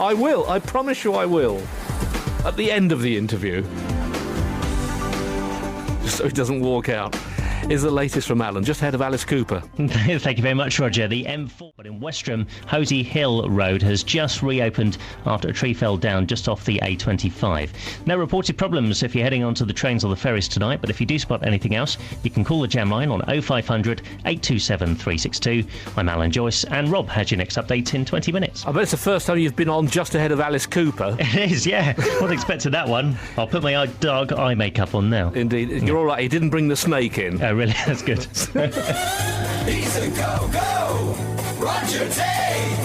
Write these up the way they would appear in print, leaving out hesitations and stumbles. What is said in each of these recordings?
I will. I promise you I will. At the end of the interview. Just so he doesn't walk out. Is the latest from Alan, just ahead of Alice Cooper. Thank you very much, Roger. The M4 in Westerham, Hosey Hill Road has just reopened after a tree fell down just off the A25. No reported problems if you're heading onto the trains or the ferries tonight, but if you do spot anything else, you can call the jam line on 0500 827 362. I'm Alan Joyce, and Rob has your next update in 20 minutes. I bet it's the first time you've been on just ahead of Alice Cooper. It is, yeah. Wasn't expecting that one. I'll put my dark eye makeup on now. Indeed. You're all right. He didn't bring the snake in. Oh, really? That's good. He's a go-go, Roger Day.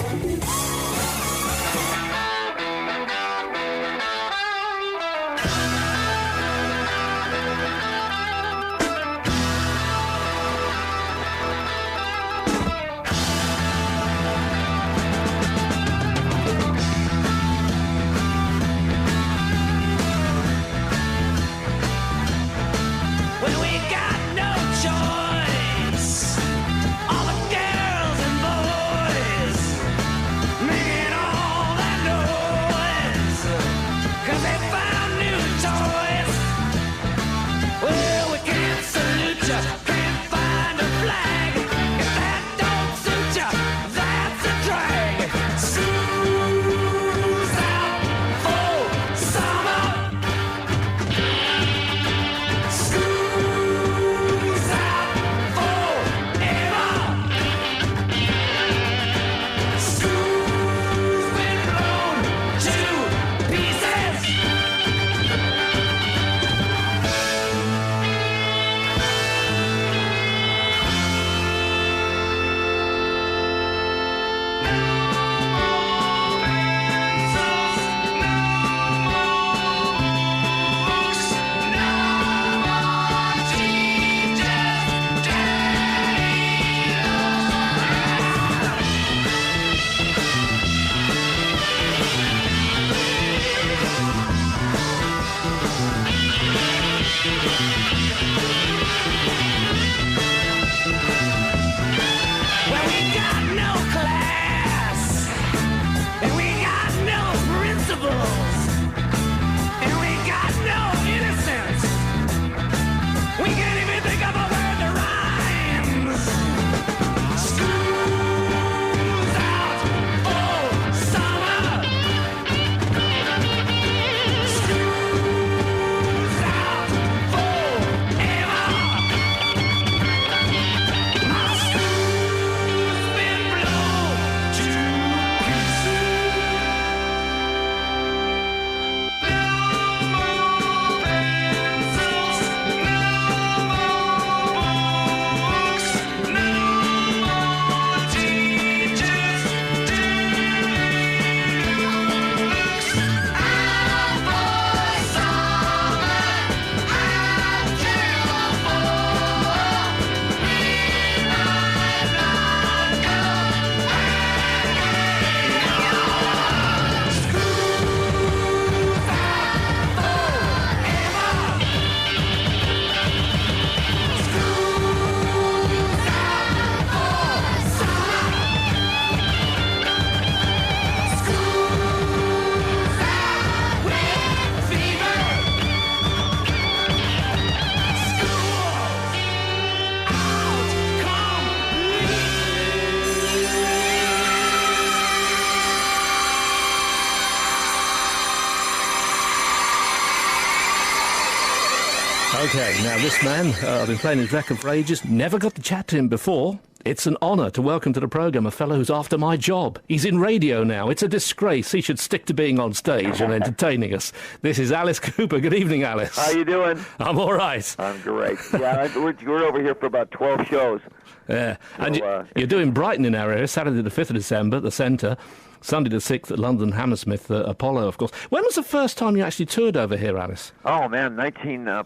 OK, now this man, I've been playing his record for ages, never got to chat to him before. It's an honour to welcome to the programme a fellow who's after my job. He's in radio now. It's a disgrace. He should stick to being on stage and entertaining us. This is Alice Cooper. Good evening, Alice. How you doing? I'm all right. I'm great. Yeah, we're over here for about 12 shows. Yeah, So, and you're doing Brighton in our area, Saturday the 5th of December at the Centre, Sunday the 6th at London Hammersmith, Apollo, of course. When was the first time you actually toured over here, Alice? Oh, man,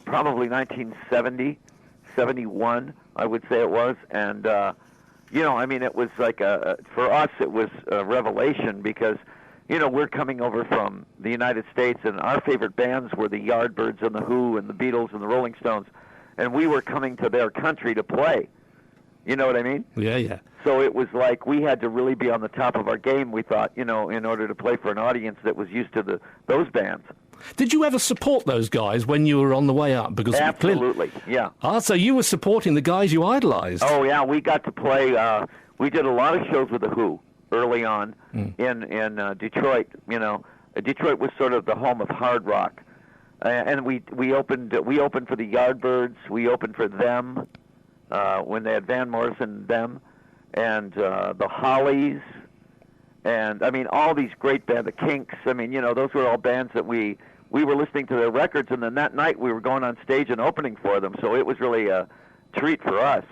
probably 1970, 71, I would say it was. And, it was like, for us, it was a revelation because, we're coming over from the United States, and our favorite bands were the Yardbirds and the Who and the Beatles and the Rolling Stones, and we were coming to their country to play. You know what I mean? Yeah, yeah. So it was like we had to really be on the top of our game, we thought, in order to play for an audience that was used to those bands. Did you ever support those guys when you were on the way up? Because Absolutely, yeah. So you were supporting the guys you idolized. Oh, yeah, we got to play, we did a lot of shows with The Who early on in Detroit. Detroit was sort of the home of hard rock. And we opened for the Yardbirds, we opened for Them, when they had Van Morrison, Them, and the Hollies, and I mean all these great bands, the Kinks. I mean, those were all bands that we were listening to their records, and then that night we were going on stage and opening for them. So it was really a treat for us.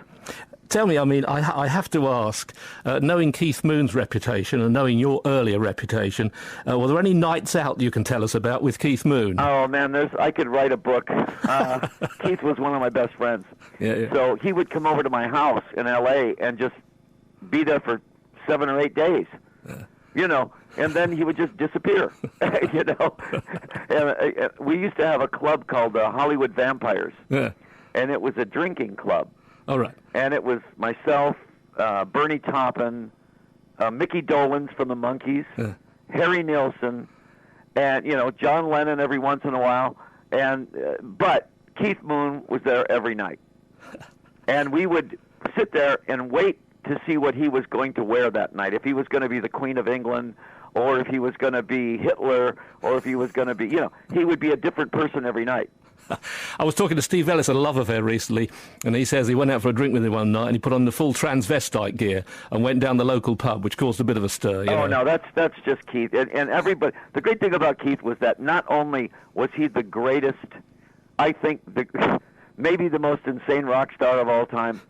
Tell me, I mean, I have to ask, knowing Keith Moon's reputation and knowing your earlier reputation, were there any nights out you can tell us about with Keith Moon? Oh, man, I could write a book. Keith was one of my best friends. Yeah. So he would come over to my house in L.A. and just be there for 7 or 8 days, and then he would just disappear, And we used to have a club called Hollywood Vampires, and it was a drinking club. All right. And it was myself, Bernie Taupin, Mickey Dolenz from the Monkees, Harry Nilsson, and John Lennon every once in a while. And but Keith Moon was there every night, and we would sit there and wait to see what he was going to wear that night. If he was going to be the Queen of England, or if he was going to be Hitler, or if he was going to be, he would be a different person every night. I was talking to Steve Ellis at a Love Affair recently, and he says he went out for a drink with him one night and he put on the full transvestite gear and went down the local pub, which caused a bit of a stir. No, that's just Keith. And everybody, the great thing about Keith was that not only was he the greatest, I think maybe the most insane rock star of all time,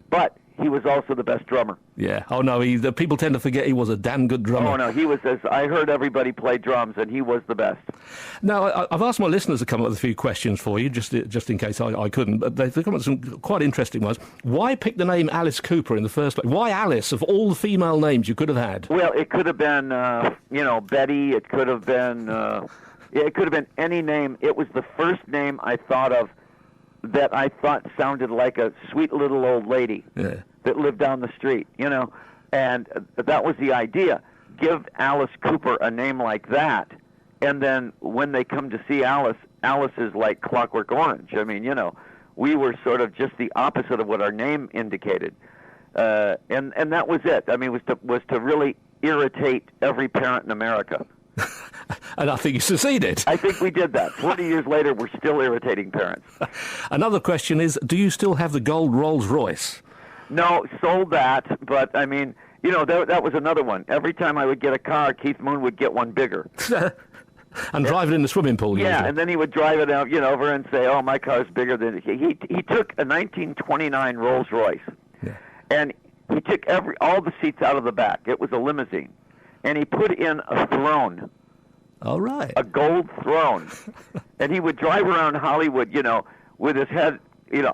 but he was also the best drummer. Yeah. Oh, no, the people tend to forget he was a damn good drummer. Oh, no, he was, I heard everybody play drums, and he was the best. Now, I've asked my listeners to come up with a few questions for you, just in case I couldn't, but they've come up with some quite interesting ones. Why pick the name Alice Cooper in the first place? Why Alice, of all the female names you could have had? Well, it could have been, Betty. It could have been any name. It was the first name I thought of that I thought sounded like a sweet little old lady that lived down the street, and that was the idea. Give Alice Cooper a name like that, and then when they come to see Alice, Alice is like Clockwork Orange. I mean, we were sort of just the opposite of what our name indicated, and that was it. I mean, was to really irritate every parent in America. And I think you succeeded. I think we did that. 40 years later, we're still irritating parents. Another question is, do you still have the gold Rolls Royce? No, sold that, but I mean, that was another one. Every time I would get a car, Keith Moon would get one bigger. And drive it in the swimming pool, yeah, usually. And then he would drive it out, over and say, oh, my car's bigger than... He took a 1929 Rolls Royce, and he took all the seats out of the back. It was a limousine. And he put in a throne. All right. A gold throne. And he would drive around Hollywood, with his head,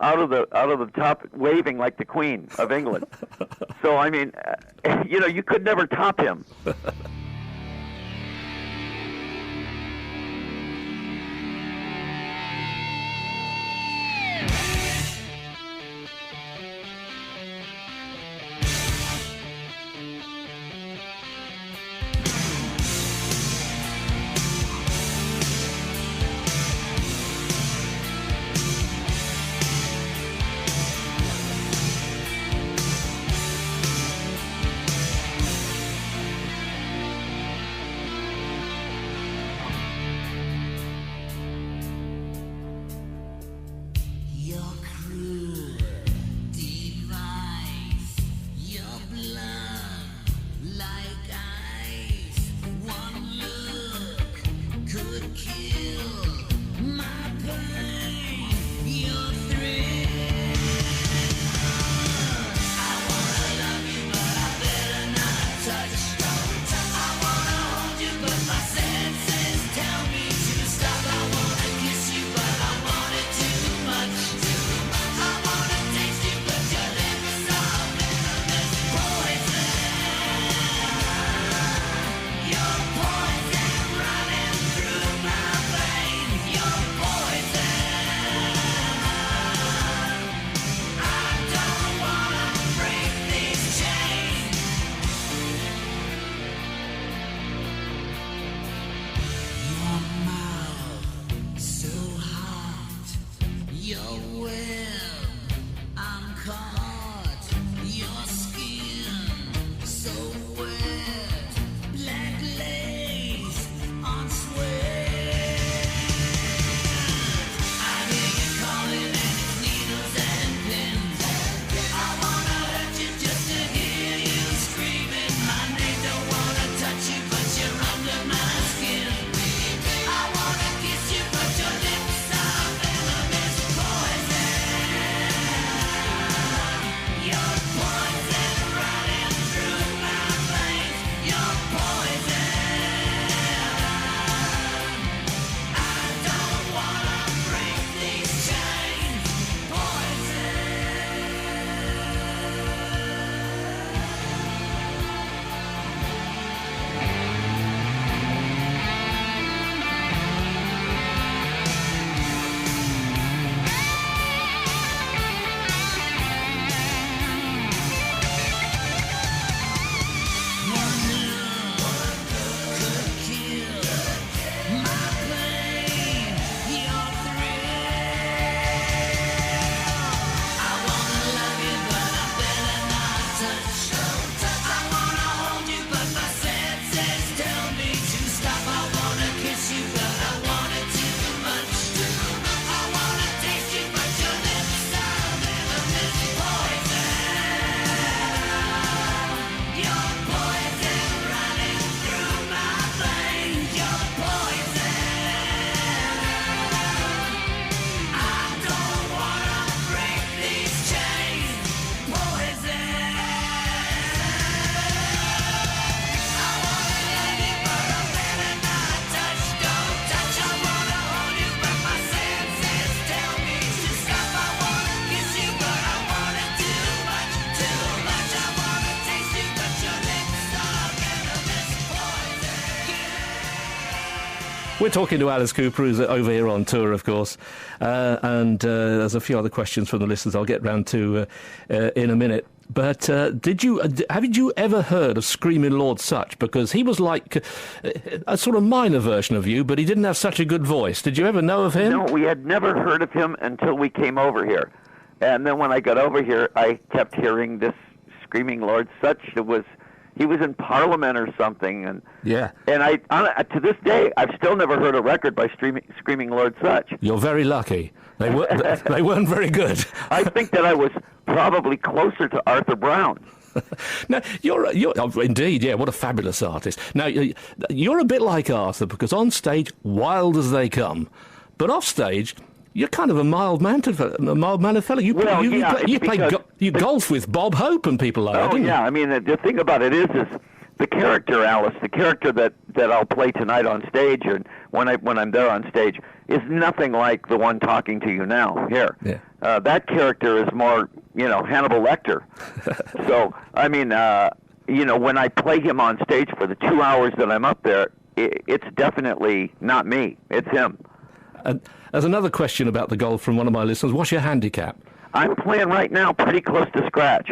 out of the top, waving like the Queen of England. So, I mean, you could never top him. We're talking to Alice Cooper, who's over here on tour, of course. And there's a few other questions from the listeners I'll get round to in a minute. But haven't you ever heard of Screaming Lord Sutch? Because he was like a sort of minor version of you, but he didn't have such a good voice. Did you ever know of him? No, we had never heard of him until we came over here. And then when I got over here, I kept hearing this Screaming Lord Sutch. He was in Parliament or something. And yeah. And I to this day, I've still never heard a record by Screaming Lord Sutch. You're very lucky. They weren't very good. I think that I was probably closer to Arthur Brown. No, you're indeed, yeah. What a fabulous artist. Now, you're a bit like Arthur because on stage, wild as they come, but off stage, you're kind of a mild-mannered fellow. You golf with Bob Hope and people like that. Oh yeah, I mean the thing about it is the character, Alice, the character that I'll play tonight on stage, and when I'm there on stage, is nothing like the one talking to you now here. Yeah. That character is more, Hannibal Lecter. So I mean, when I play him on stage for the 2 hours that I'm up there, it's definitely not me. It's him. And there's another question about the golf from one of my listeners. What's your handicap? I'm playing right now pretty close to scratch.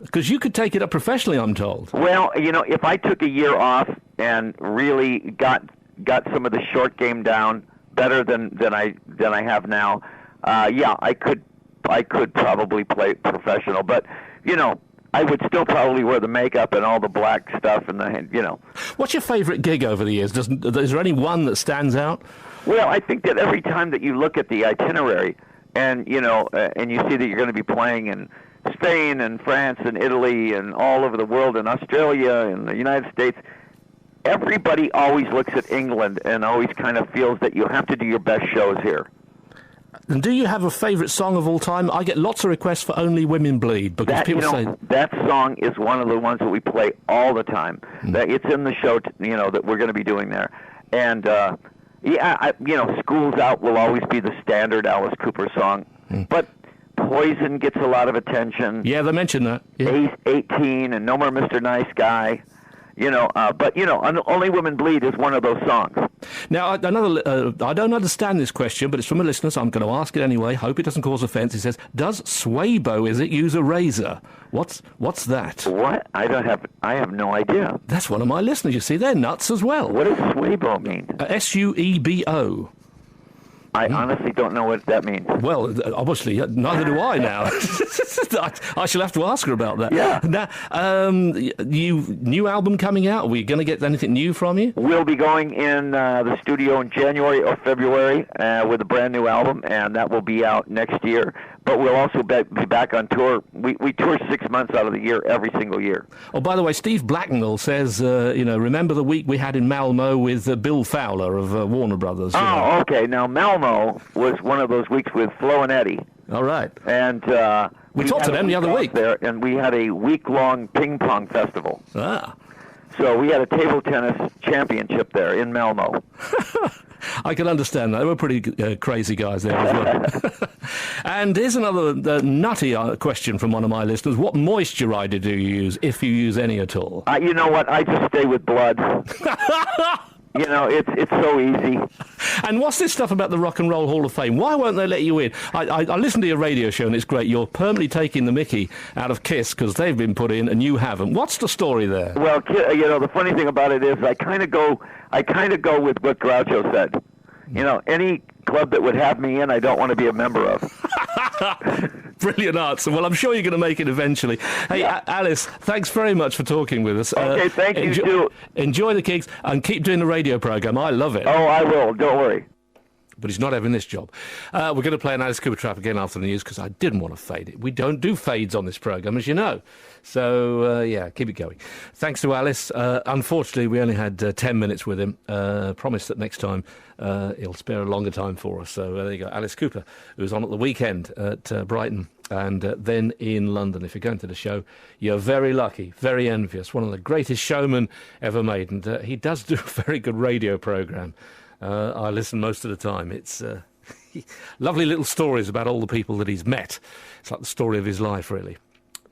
Because you could take it up professionally, I'm told. Well, if I took a year off and really got some of the short game down better than I have now, I could probably play professional. But I would still probably wear the makeup and all the black stuff and What's your favourite gig over the years? Is there any one that stands out? Well, I think that every time that you look at the itinerary and and you see that you're going to be playing in Spain and France and Italy and all over the world and Australia and the United States, everybody always looks at England and always kind of feels that you have to do your best shows here. And do you have a favourite song of all time? I get lots of requests for Only Women Bleed because people say that song is one of the ones that we play all the time. That it's in the show, that we're going to be doing there, and School's Out will always be the standard Alice Cooper song, but Poison gets a lot of attention. Yeah, they mentioned that. Yeah. 18 and No More Mr. Nice Guy. But Only Women Bleed is one of those songs. Now, I don't understand this question, but it's from a listener, so I'm going to ask it anyway. Hope it doesn't cause offence. He says, "Does Swaybo use a razor? What's that?" What? I have no idea. That's one of my listeners. You see, they're nuts as well. What does Swaybo mean? Suebo. I honestly don't know what that means. Well, obviously, neither do I now. I shall have to ask her about that. Yeah. Now, new album coming out? Are we going to get anything new from you? We'll be going in the studio in January or February with a brand new album, and that will be out next year. But we'll also be back on tour. We tour 6 months out of the year, every single year. Oh, by the way, Steve Blacknell says, remember the week we had in Malmo with Bill Fowler of Warner Brothers? Okay. Now, Malmo was one of those weeks with Flo and Eddie. All right. And we talked to them the other week. There, and we had a week-long ping-pong festival. Ah. So we had a table tennis championship there in Malmo. I can understand that. They were pretty crazy guys there as well. And here's another nutty question from one of my listeners. What moisturizer do you use, if you use any at all? You know what? I just stay with blood. It's so easy. And what's this stuff about the Rock and Roll Hall of Fame? Why won't they let you in? I listened to your radio show and it's great. You're permanently taking the mickey out of Kiss because they've been put in and you haven't. What's the story there? Well, the funny thing about it is I kind of go with what Groucho said. Any club that would have me in, I don't want to be a member of. Brilliant answer. Well, I'm sure you're going to make it eventually. Hey, yeah. Alice, thanks very much for talking with us. Okay, thank you, too. Enjoy the gigs and keep doing the radio program. I love it. Oh, I will. Don't worry. But he's not having this job. We're going to play an Alice Cooper track again after the news because I didn't want to fade it. We don't do fades on this program, as you know. So, keep it going. Thanks to Alice. Unfortunately, we only had 10 minutes with him. Promise that next time he'll spare a longer time for us. So there you go. Alice Cooper, who was on at the weekend at Brighton and then in London. If you're going to the show, you're very lucky, very envious. One of the greatest showmen ever made. And he does do a very good radio programme. I listen most of the time. It's lovely little stories about all the people that he's met. It's like the story of his life, really.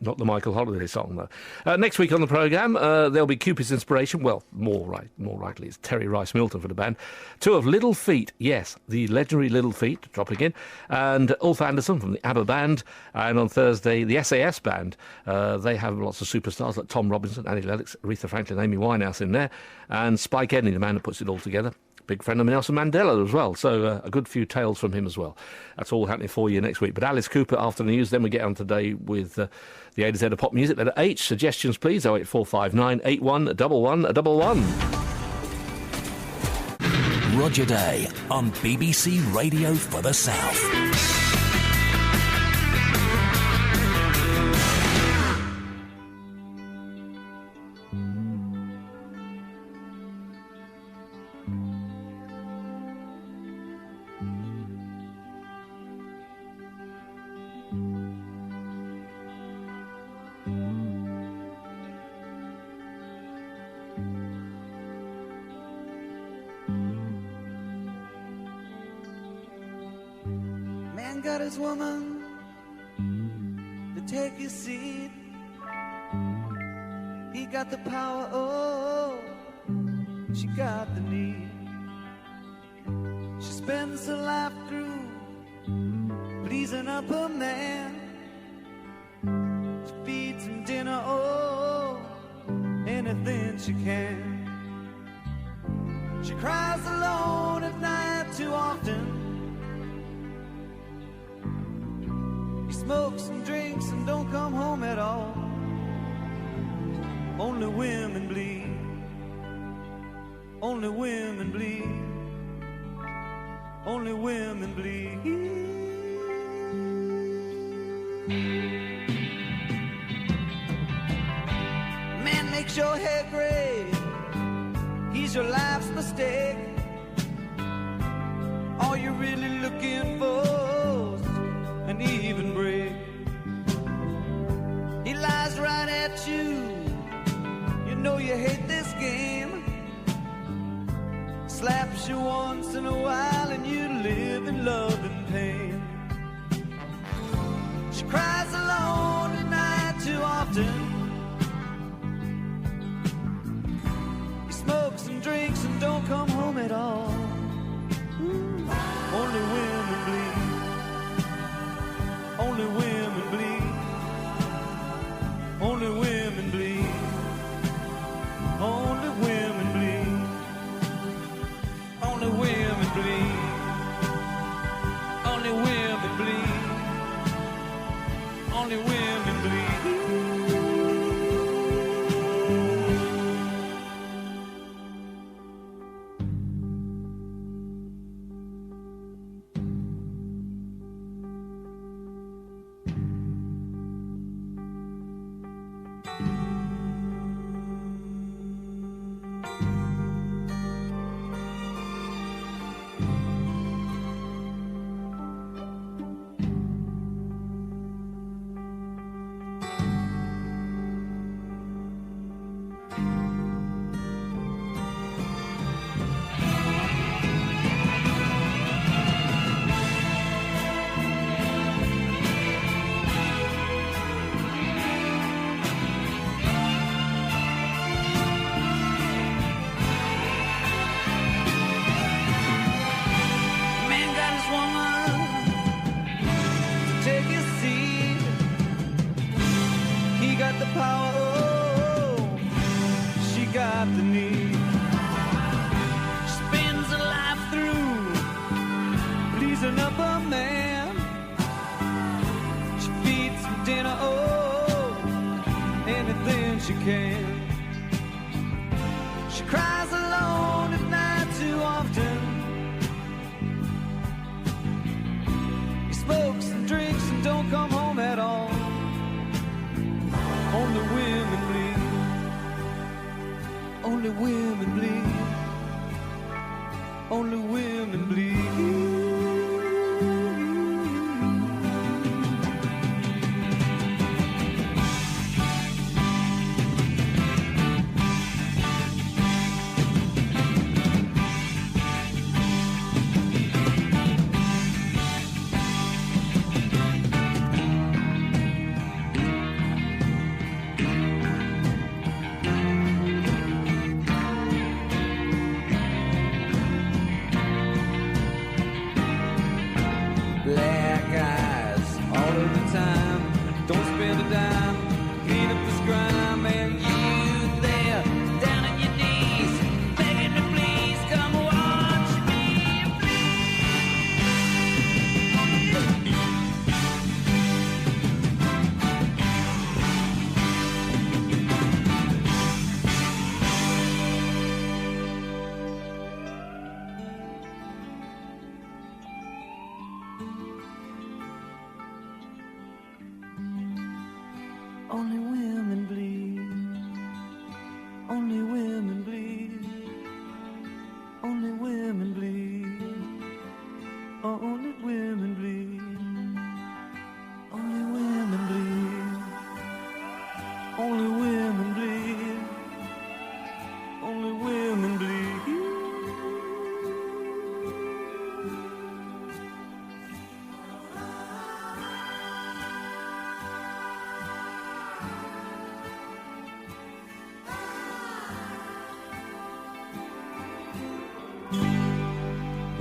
Not the Michael Holiday song, though. Next week on the programme, there'll be Cupid's Inspiration. Well, more rightly, it's Terry Rice Milton for the band. 2 of Little Feat, yes, the legendary Little Feat, dropping in, and Ulf Anderson from the ABBA Band. And on Thursday, the SAS Band. They have lots of superstars like Tom Robinson, Annie Lennox, Aretha Franklin, Amy Winehouse in there, and Spike Edney, the man that puts it all together. Big friend of Nelson Mandela as well, so a good few tales from him as well. That's all happening for you next week. But Alice Cooper after the news, then we get on today with the A to Z of pop music. Letter H, suggestions please, 08459 811111. Roger Day on BBC Radio for the South. Man got his woman to take his seat. He got the power, oh, she got the need. She spends her life through pleasing up her man. She feeds him dinner, oh, anything she can. She cries alone at night too often. He smokes and drinks and don't come home at all. Only women bleed. Only women bleed. Only women bleed. Man makes your hair gray. He's your life's mistake. All you're really looking for is an even break. He lies right at you. You know you hate this game. Slaps you once in a while and you live in love and pain. She cries alone at night too often. He smokes and drinks and don't come home at all. Only women bleed. Only women bleed. Only women bleed. Only women bleed. Only women bleed. Only women bleed. Only women bleed.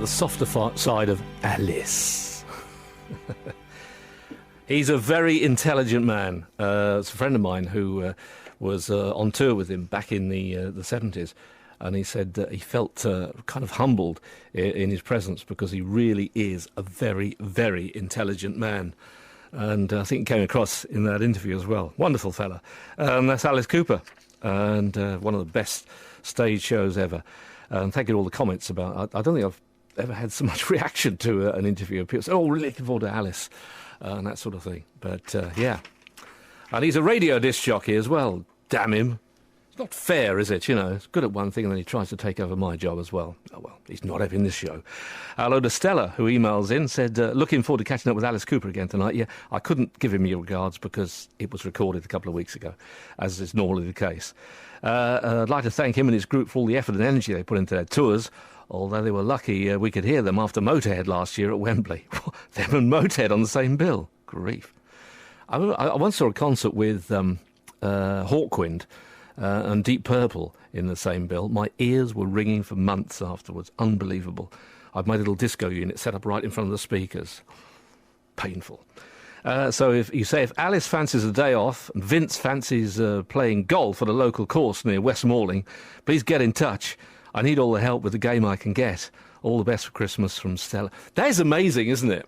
the softer side of Alice. He's a very intelligent man. It's a friend of mine who was on tour with him back in the 70s, and he said that he felt kind of humbled in his presence because he really is a very, very intelligent man. And I think it came across in that interview as well. Wonderful fella. That's Alice Cooper, and one of the best stage shows ever. And thank you to all the comments about... I don't think I've ever had so much reaction to an interview. People say, oh, really looking forward to Alice, and that sort of thing. But, yeah. And he's a radio disc jockey as well. Damn him. It's not fair, is it? You know, he's good at one thing and then he tries to take over my job as well. Oh, well, he's not having this show. Hello to Stella, who emails in, said, looking forward to catching up with Alice Cooper again tonight. Yeah, I couldn't give him your regards because it was recorded a couple of weeks ago, as is normally the case. I'd like to thank him and his group for all the effort and energy they put into their tours, although they were lucky we could hear them after Motorhead last year at Wembley. Them and Motorhead on the same bill. Grief. I once saw a concert with Hawkwind and Deep Purple in the same bill. My ears were ringing for months afterwards. Unbelievable. I've my little disco unit set up right in front of the speakers. Painful. So if Alice fancies a day off and Vince fancies playing golf at a local course near West Malling, please get in touch. I need all the help with the game I can get. All the best for Christmas from Stella. That is amazing, isn't it?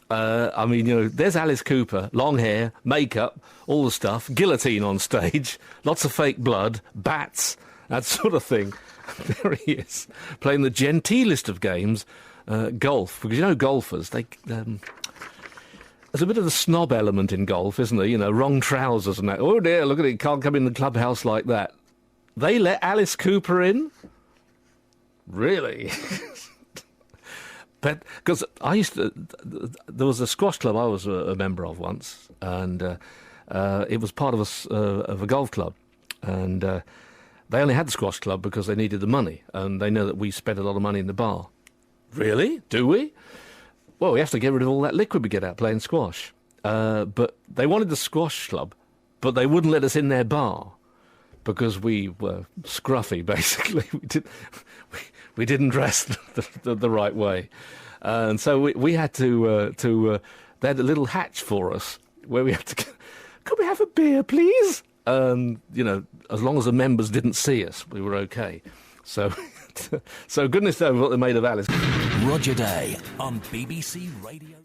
I mean, you know, there's Alice Cooper, long hair, makeup, all the stuff, guillotine on stage, lots of fake blood, bats, that sort of thing. There he is, playing the genteelest of games, golf. Because, you know, golfers, they... there's a bit of the snob element in golf, isn't there? You know, wrong trousers and that. Oh, dear, look at it, can't come in the clubhouse like that. They let Alice Cooper in? Really? But because there was a squash club I was a member of once, and it was part of a golf club, and they only had the squash club because they needed the money, and they know that we spent a lot of money in the bar. Really? Do we? Well, we have to get rid of all that liquid we get out playing squash. But they wanted the squash club, but they wouldn't let us in their bar because we were scruffy, basically. We didn't dress the right way. And so we had to they had a little hatch for us where we had to go, could we have a beer, please? You know, as long as the members didn't see us, we were okay. So, so goodness knows what they made of Alice. Roger Day on BBC Radio.